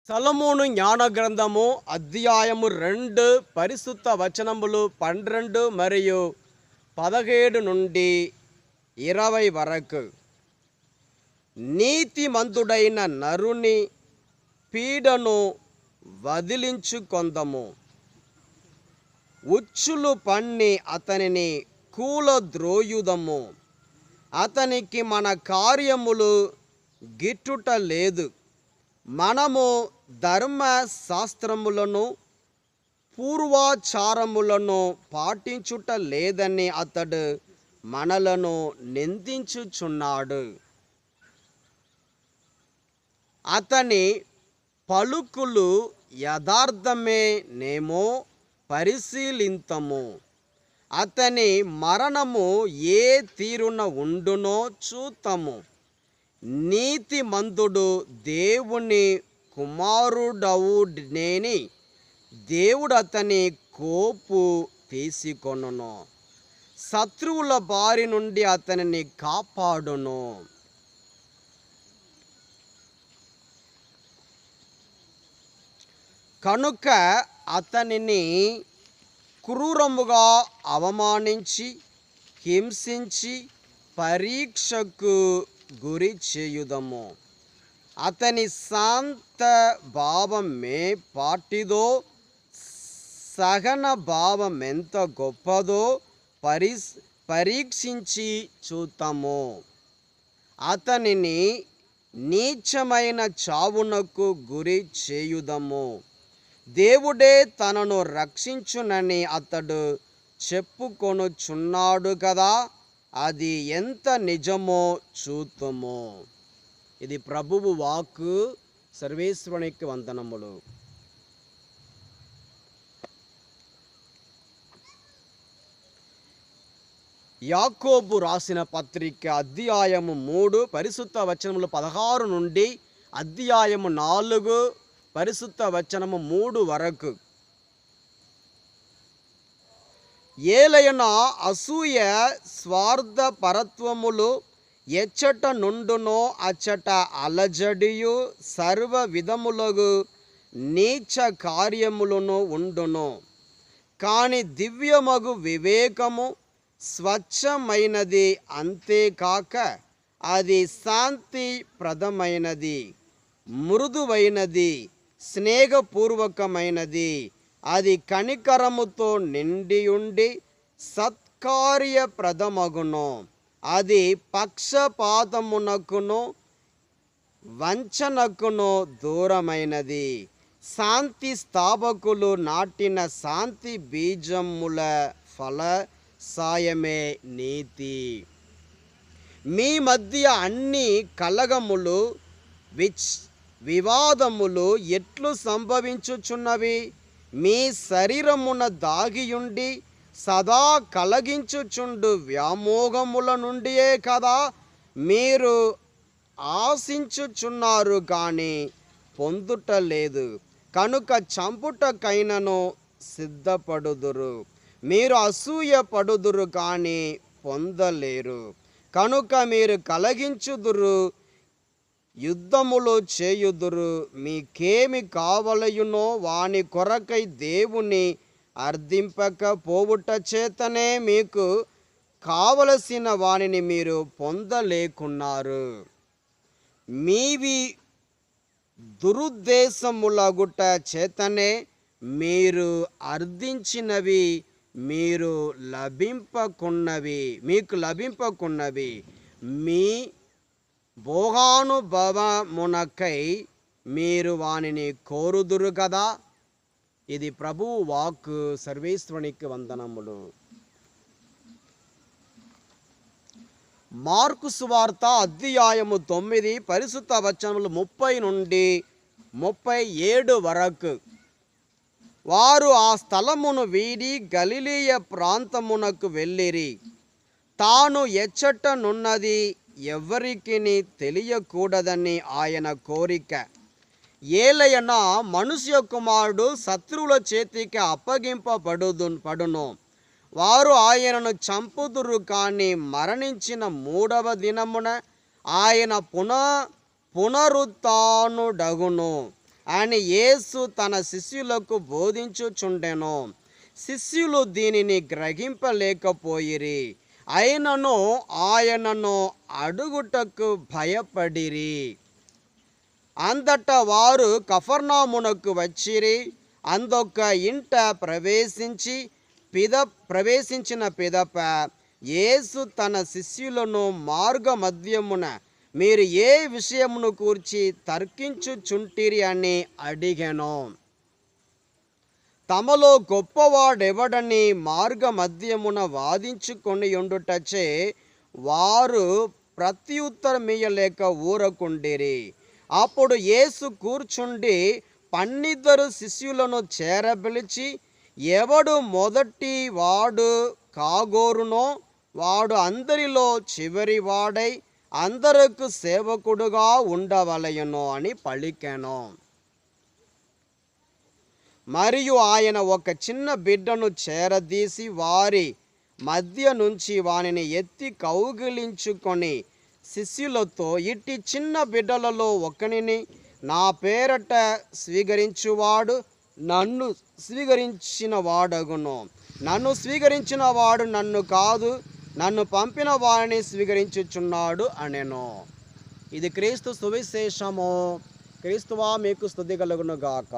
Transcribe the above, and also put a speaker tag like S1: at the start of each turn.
S1: సొలొమోను జ్ఞాన గ్రంథము అధ్యాయము 2 పరిశుద్ధ వచనములు 12 మరియు 17 నుండి 20 వరకు. నీతిమంతుడైన నరుని పీడను వదిలించుకొందము, ఉచ్చులు పన్ని అతనిని కూలద్రోయుదము. అతనికి మన కార్యములు గిట్టుట లేదు, మనము ధర్మశాస్త్రములను పూర్వాచారములను పాటించుట లేదని అతడు మనలను నిందించుచున్నాడు. అతని పలుకులు యథార్థమేనేమో పరిశీలింతము. అతని మరణము ఏ తీరున ఉండునో చూతము. నీతిమంతుడు దేవుని కుమారుడవునేని దేవుడు అతని కోపు తీసుకొనును, శత్రువుల బారి నుండి అతనిని కాపాడును. కనుక అతనిని క్రూరముగా అవమానించి హింసించి పరీక్షకు గురి చేయుదము. అతని శాంత భావమే పాటిదో, సహన భావం ఎంత గొప్పదో పరీక్షించి చూద్దాము. అతనిని నీచమైన చావునకు గురి చేయుదము. దేవుడే తనను రక్షించునని అతడు చెప్పుకొనుచున్నాడు కదా, అది ఎంత నిజమో చూద్దాము. ఇది ప్రభువు వాక్కు. సర్వేశ్వరునికి వందనములు. యాకోబు రాసిన పత్రిక అధ్యాయము 3 పరిశుద్ధ వచనములు 16 నుండి అధ్యాయము 4 పరిశుద్ధ వచనము 3 వరకు. ఏలయన అసూయ స్వార్థ పరత్వములు ఎచ్చట నుండునో అచ్చట అలజడియు సర్వ విధములగు నీచ కార్యములను ఉండును. కాని దివ్యమగు వివేకము స్వచ్ఛమైనది, అంతేకాక అది శాంతిప్రదమైనది, మృదువైనది, స్నేహపూర్వకమైనది. అది కనికరముతో నిండియుండి సత్కార్యప్రదమగును. అది పక్షపాతమునకును వంచనకును దూరమైనది. శాంతి స్థాపకులు నాటిన శాంతి బీజముల ఫలసాయమే నీతి. మీ మధ్య అన్ని కలగములు వివాదములు ఎట్లు సంభవించుచున్నవి? మీ శరీరమున దాగియుండి సదా కలిగించుచుండు వ్యామోహముల నుండియే కదా మీరు ఆశించుచున్నారు కానీ పొందుటలేదు. కనుక చంపుటకైనను సిద్ధపడుదురు. మీరు అసూయ పడుదురు కానీ పొందలేరు. కనుక మీరు కలిగించుదురు, యుద్ధములు చేయుదురు. మీకేమి కావలయునో వాని కొరకై దేవుని అర్థింపకపోవుట చేతనే మీకు కావలసిన వానిని మీరు పొందలేకున్నారు. మీవి దురుద్దేశములగుట చేతనే మీరు అర్థించినవి మీకు లభింపకున్నవి. మీ భోగానుభవమునకై మీరు వానిని కోరుదురు కదా. ఇది ప్రభువు వాక్కు. సర్వేశ్వరునికి వందనములు. మార్కు సువార్త అధ్యాయము 9 పరిశుద్ధ వచనములు 30 నుండి 37 వరకు. వారు ఆ స్థలమును వీడి గలిలయ ప్రాంతమునకు వెళ్ళిరి. తాను ఎచ్చటనున్నది ఎవరికిని తెలియకూడదని ఆయన కోరిక. ఏలయన మనుష్య కుమారుడు శత్రువుల చేతికి అప్పగింపబడును. వారు ఆయనను చంపుదురు, కానీ మరణించిన 3వ దినమున ఆయన పునరుత్థానుడగును. అని యేసు తన శిష్యులకు బోధించుచుండెను. శిష్యులు దీనిని గ్రహింపలేకపోయిరి, అయినను ఆయనను అడుగుటకు భయపడిరి. అంతటా వారు కఫర్నహూమునకు వచ్చిరి. అందొక ఇంట ప్రవేశించిన పిదప యేసు తన శిష్యులను మార్గమధ్యమున మీరు ఏ విషయమును కూర్చి తర్కించుచుంటిరి అని అడిగెను. తమలో గొప్పవాడెవడని మార్గమధ్యమున వాదించుకొని ఉండుటచే వారు ప్రత్యుత్తరమియ్యలేక ఊరకుండిరి. అప్పుడు యేసు కూర్చుండి 12 శిష్యులను చేరపిలిచి, ఎవడు మొదటి వాడు కాగోరునో వాడు అందరిలో చివరి వాడై అందరకు సేవకుడుగా ఉండవలెను అని పలికెను. మరియు ఆయన ఒక చిన్న బిడ్డను చేరదీసి వారి మధ్య నుంచి వానిని ఎత్తి కౌగిలించుకొని శిష్యులతో, ఇట్టి చిన్న బిడ్డలలో ఒకనిని నా పేరట స్వీకరించువాడు నన్ను స్వీకరించిన వాడగును. నన్ను స్వీకరించిన వాడు నన్ను కాదు, నన్ను పంపిన వారిని స్వీకరించుచున్నాడు అనెను. ఇది క్రీస్తు సువిశేషము. క్రీస్తువా మీకు స్తుతి కలుగును గాక.